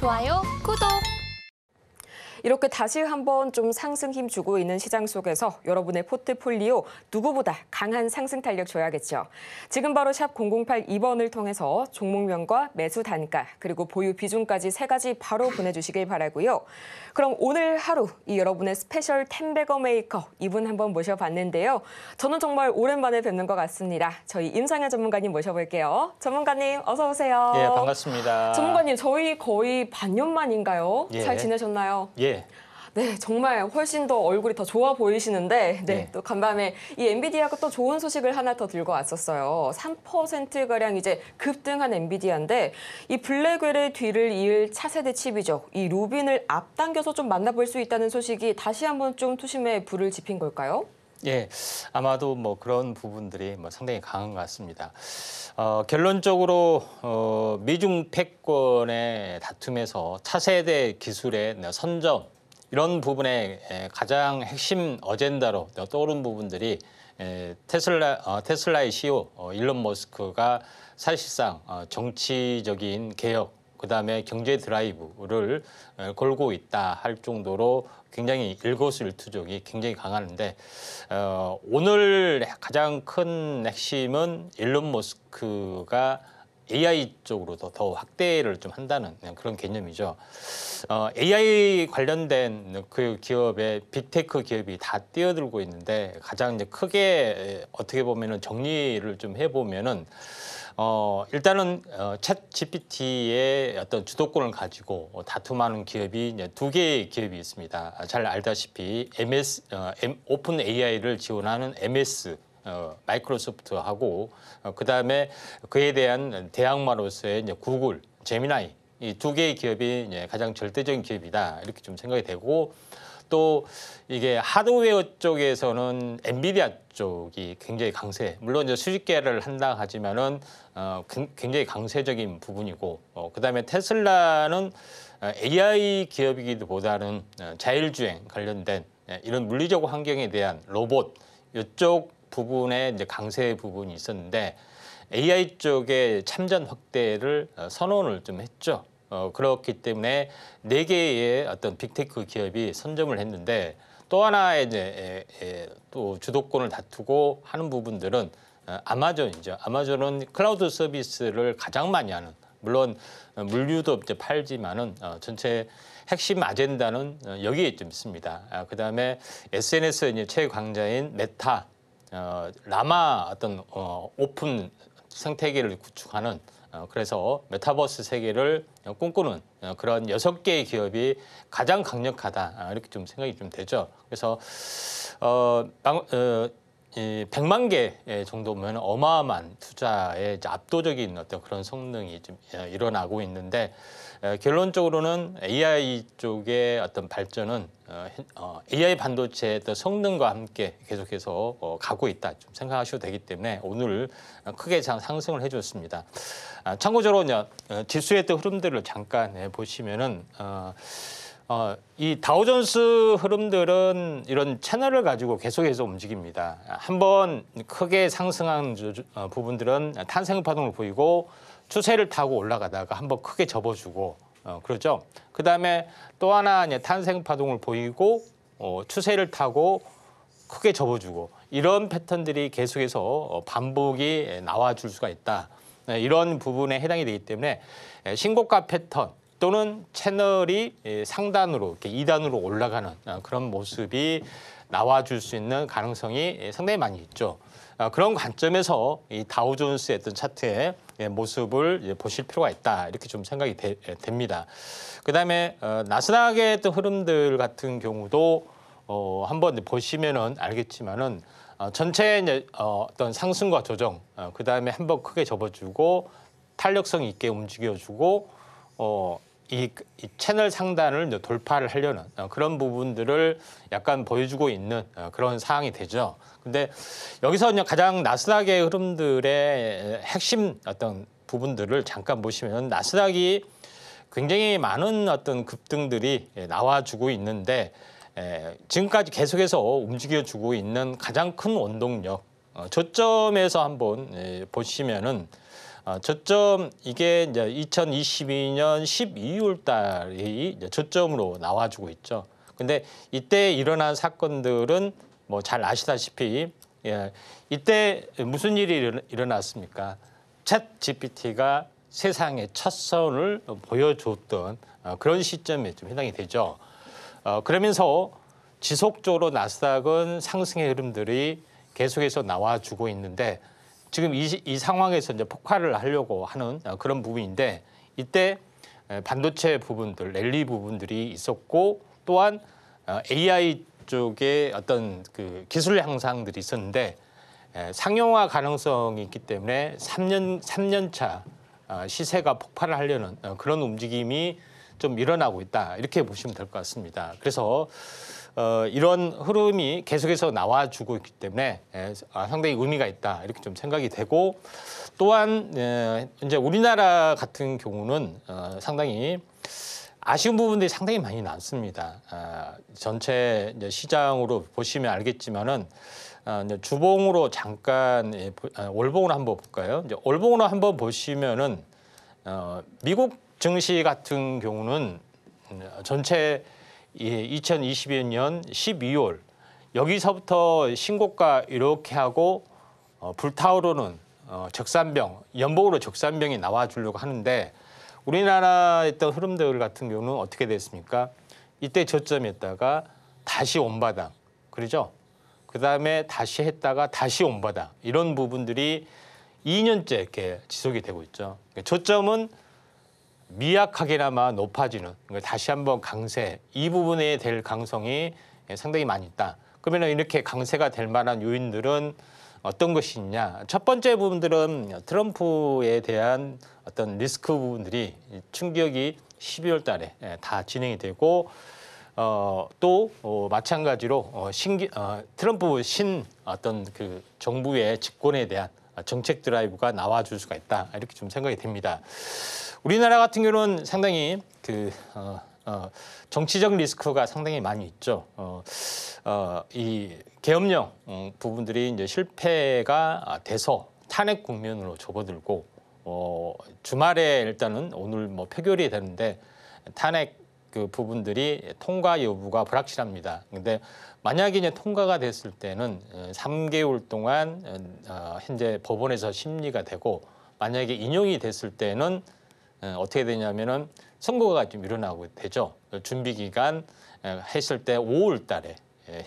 좋아요, 구독! 이렇게 다시 한번 좀 상승 힘 주고 있는 시장 속에서 여러분의 포트폴리오 누구보다 강한 상승 탄력 줘야겠죠. 지금 바로 샵 0082번을 통해서 종목명과 매수 단가 그리고 보유 비중까지 3가지 바로 보내주시길 바라고요. 그럼 오늘 하루 이 여러분의 스페셜 10배거 메이커 이분 한번 모셔봤는데요. 저는 정말 오랜만에 뵙는 것 같습니다. 저희 임상현 전문가님 모셔볼게요. 전문가님 어서 오세요. 예, 반갑습니다. 전문가님 저희 거의 반년 만인가요? 예. 잘 지내셨나요? 예. 네, 정말 훨씬 더 얼굴이 더 좋아 보이시는데 네. 또 간밤에 이 엔비디아가 또 좋은 소식을 하나 더 들고 왔었어요. 3%가량 이제 급등한 엔비디아인데 이 블랙웰의 뒤를 이을 차세대 칩이죠. 이 루빈을 앞당겨서 좀 만나볼 수 있다는 소식이 다시 한번 좀 투심에 불을 지핀 걸까요? 예, 아마도 뭐 그런 부분들이 상당히 강한 것 같습니다. 결론적으로 미중 패권의 다툼에서 차세대 기술의 선점 이런 부분에 가장 핵심 어젠다로 떠오른 부분들이 테슬라의 CEO 일론 머스크가 사실상 정치적인 개혁, 그다음에 경제 드라이브를 걸고 있다 할 정도로 굉장히 일거수일투족이 굉장히 강하는데 오늘 가장 큰 핵심은 일론 머스크가 AI 쪽으로 더 확대를 좀 한다는 그런 개념이죠. AI 관련된 그 기업의 빅테크 기업이 다 뛰어들고 있는데 가장 이제 크게 어떻게 보면은 정리를 좀 해보면은 일단은 챗 GPT의 어떤 주도권을 가지고 다툼하는 기업이 이제 2개의 기업이 있습니다. 잘 알다시피 오픈 AI를 지원하는 MS 마이크로소프트하고 그다음에 그에 대한 대항마로서의 이제 구글, 제미나이 이 2개의 기업이 이제 가장 절대적인 기업이다 이렇게 좀 생각이 되고 또 이게 하드웨어 쪽에서는 엔비디아 쪽이 굉장히 강세. 물론 이제 수직 계열을 한다 하지만은 굉장히 강세적인 부분이고 그다음에 테슬라는 AI 기업이기도 보다는 자율주행 관련된 이런 물리적 환경에 대한 로봇 이쪽 부분에 이제 강세 부분이 있었는데 AI 쪽의 참전 확대를 선언을 좀 했죠. 그렇기 때문에 4개의 어떤 빅테크 기업이 선점을 했는데 또 하나의 이제 또 주도권을 다투고 하는 부분들은 아마존이죠. 아마존은 클라우드 서비스를 가장 많이 하는 물론 물류도 이제 팔지만은 전체 핵심 아젠다는 여기에 좀 있습니다. 그다음에 SNS 이제 최강자인 메타, 라마 어떤 오픈 생태계를 구축하는 그래서 메타버스 세계를 꿈꾸는 그런 6개의 기업이 가장 강력하다 이렇게 좀 생각이 좀 되죠. 그래서 100만 개 정도면 어마어마한 투자의 압도적인 어떤 그런 성능이 좀 일어나고 있는데 결론적으로는 AI 쪽의 어떤 발전은 AI 반도체의 성능과 함께 계속해서 가고 있다 좀 생각하셔도 되기 때문에 오늘 크게 상승을 해줬습니다. 참고적으로 지수의 또 흐름들을 잠깐 보시면은 이 다우존스 흐름들은 이런 채널을 가지고 계속해서 움직입니다. 한번 크게 상승한 부분들은 탄생 파동을 보이고 추세를 타고 올라가다가 한번 크게 접어주고 그렇죠. 그다음에 또 하나 이제 탄생 파동을 보이고 추세를 타고 크게 접어주고 이런 패턴들이 계속해서 반복이 나와줄 수가 있다. 이런 부분에 해당이 되기 때문에 신고가 패턴 또는 채널이 상단으로 이렇게 2단으로 올라가는 그런 모습이 나와줄 수 있는 가능성이 상당히 많이 있죠. 그런 관점에서 이 다우존스의 어떤 차트의 모습을 보실 필요가 있다 이렇게 좀 생각이 됩니다. 그다음에 나스닥의 또 흐름들 같은 경우도 한번 보시면은 알겠지만은 전체 이제 어떤 상승과 조정 그다음에 한번 크게 접어주고 탄력성 있게 움직여주고 이 채널 상단을 이제 돌파를 하려는 그런 부분들을 약간 보여주고 있는 그런 상황이 되죠. 근데 여기서 이제 가장 나스닥의 흐름들의 핵심 어떤 부분들을 잠깐 보시면 나스닥이 굉장히 많은 어떤 급등들이 나와주고 있는데 지금까지 계속해서 움직여주고 있는 가장 큰 원동력 저점에서 한번 보시면은 저점 이게 이제 2022년 12월 달이 이제 저점으로 나와주고 있죠. 근데 이때 일어난 사건들은 뭐 잘 아시다시피 이때 무슨 일이 일어났습니까? 챗 GPT가 세상에 첫 선을 보여줬던 그런 시점에 좀 해당이 되죠. 그러면서 지속적으로 나스닥은 상승의 흐름들이 계속해서 나와주고 있는데 지금 이 상황에서 이제 폭발을 하려고 하는 그런 부분인데 이때 반도체 부분들, 랠리 부분들이 있었고 또한 AI 쪽에 어떤 그 기술 향상들이 있었는데 상용화 가능성이 있기 때문에 3년 차 시세가 폭발을 하려는 그런 움직임이 좀 일어나고 있다 이렇게 보시면 될 것 같습니다. 그래서 이런 흐름이 계속해서 나와주고 있기 때문에 상당히 의미가 있다 이렇게 좀 생각이 되고 또한 이제 우리나라 같은 경우는 상당히 아쉬운 부분들이 상당히 많이 많습니다. 전체 이제 시장으로 보시면 알겠지만은 이제 주봉으로 잠깐 월봉으로 한번 볼까요? 이제 월봉으로 한번 보시면은 미국 증시 같은 경우는 전체 2022년 12월 여기서부터 신고가 이렇게 하고 불타오르는 적산병, 연봉으로 적산병이 나와주려고 하는데 우리나라에 있던 흐름들 같은 경우는 어떻게 됐습니까? 이때 저점이었다가 다시 온바닥, 그러죠? 그 다음에 다시 했다가 다시 온바닥 이런 부분들이 2년째 이렇게 지속이 되고 있죠. 저점은 미약하게나마 높아지는 다시 한번 강세 이 부분에 될 가능성이 상당히 많이 있다. 그러면 이렇게 강세가 될 만한 요인들은 어떤 것이 있냐? 첫 번째 부분들은 트럼프에 대한 어떤 리스크 부분들이 충격이 12월 달에 다 진행이 되고 또 마찬가지로 트럼프 어떤 그 정부의 집권에 대한 정책 드라이브가 나와줄 수가 있다 이렇게 좀 생각이 됩니다. 우리나라 같은 경우는 상당히 그 정치적 리스크가 상당히 많이 있죠. 이 계엄령 부분들이 이제 실패가 돼서 탄핵 국면으로 접어들고 주말에 일단은 오늘 뭐 표결이 되는데 탄핵 그 부분들이 통과 여부가 불확실합니다. 근데 만약에 이제 통과가 됐을 때는 3개월 동안 현재 법원에서 심리가 되고 만약에 인용이 됐을 때는 어떻게 되냐면은 선거가 좀 일어나고 되죠. 준비 기간 했을 때 5월 달에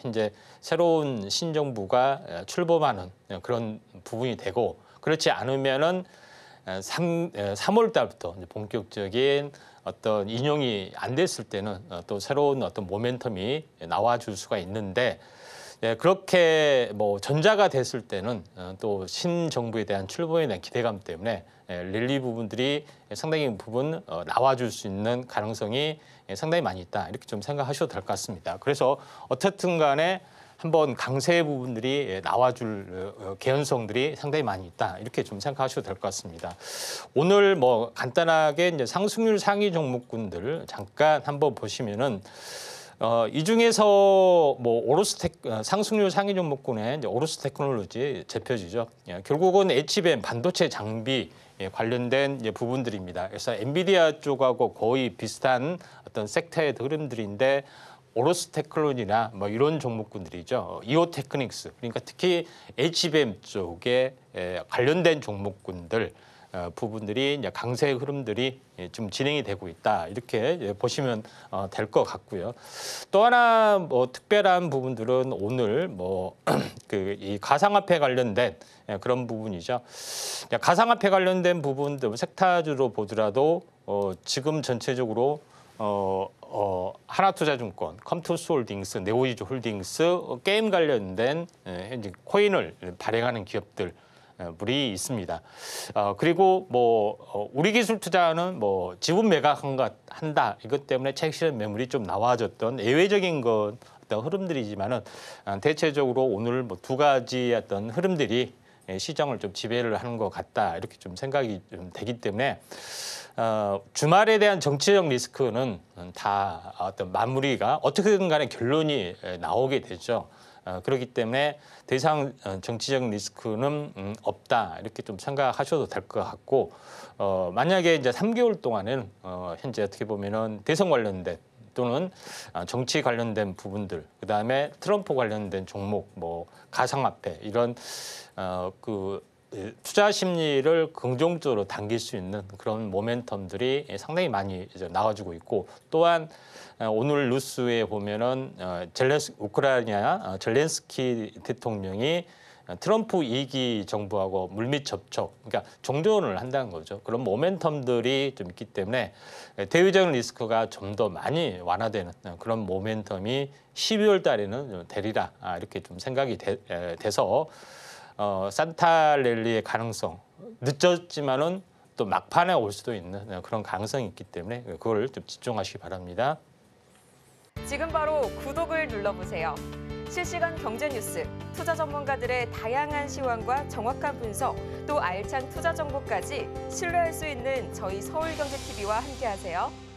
현재 새로운 신정부가 출범하는 그런 부분이 되고 그렇지 않으면은 3월 달부터 본격적인 어떤 인용이 안 됐을 때는 또 새로운 어떤 모멘텀이 나와줄 수가 있는데 그렇게 뭐 전자가 됐을 때는 또 신정부에 대한 출범에 대한 기대감 때문에 랠리 부분들이 상당히 부분 나와줄 수 있는 가능성이 상당히 많이 있다 이렇게 좀 생각하셔도 될 것 같습니다. 그래서 어쨌든 간에 한번 강세 부분들이 나와줄 개연성들이 상당히 많이 있다 이렇게 좀 생각하셔도 될 것 같습니다. 오늘 뭐 간단하게 이제 상승률 상위 종목군들 잠깐 한번 보시면은 이 중에서 뭐 상승률 상위 종목군에 이제 오로스 테크놀로지 대표주죠. 결국은 HBM 반도체 장비 관련된 이제 부분들입니다. 그래서 엔비디아 쪽하고 거의 비슷한 어떤 섹터의 흐름들인데 오로스 테크놀로지나 뭐 이런 종목군들이죠. 이오 테크닉스 그러니까 특히 HBM 쪽에 관련된 종목군들 부분들이 이제 강세 흐름들이 좀 진행이 되고 있다 이렇게 보시면 될 것 같고요. 또 하나 뭐 특별한 부분들은 오늘 뭐 그 이 가상화폐 관련된 그런 부분이죠. 가상화폐 관련된 부분들 섹터주로 보더라도 지금 전체적으로 하나투자증권, 컴투스홀딩스, 네오이즈 홀딩스 게임 관련된 현재 코인을 발행하는 기업들. 물이 있습니다. 그리고 뭐 우리 기술 투자는 뭐 지분 매각한다 이것 때문에 책실현 매물이 좀 나와졌던 예외적인 건 어떤 흐름들이지만은 대체적으로 오늘 뭐 두 가지 어떤 흐름들이 시장을 좀 지배를 하는 것 같다 이렇게 좀 생각이 좀 되기 때문에 주말에 대한 정치적 리스크는 다 어떤 마무리가 어떻게든 간에 결론이 나오게 되죠. 그렇기 때문에 더 이상 정치적 리스크는 없다 이렇게 좀 생각하셔도 될 것 같고 만약에 이제 3개월 동안은 현재 어떻게 보면은 대선 관련된 또는 정치 관련된 부분들, 그다음에 트럼프 관련된 종목, 뭐 가상화폐 이런 그 투자 심리를 긍정적으로 당길 수 있는 그런 모멘텀들이 상당히 많이 이제 나와주고 있고 또한 오늘 뉴스에 보면은 우크라이나 젤렌스키 대통령이 트럼프 2기 정부하고 물밑 접촉, 그러니까 종전을 한다는 거죠. 그런 모멘텀들이 좀 있기 때문에 대외적 리스크가 좀 더 많이 완화되는 그런 모멘텀이 12월 달에는 되리라 이렇게 좀 생각이 돼서 산타랠리의 가능성 늦었지만은 또 막판에 올 수도 있는 그런 가능성이 있기 때문에 그걸 좀 집중하시기 바랍니다. 지금 바로 구독을 눌러보세요. 실시간 경제 뉴스, 투자 전문가들의 다양한 시황과 정확한 분석, 또 알찬 투자 정보까지 신뢰할 수 있는 저희 서울경제TV와 함께하세요.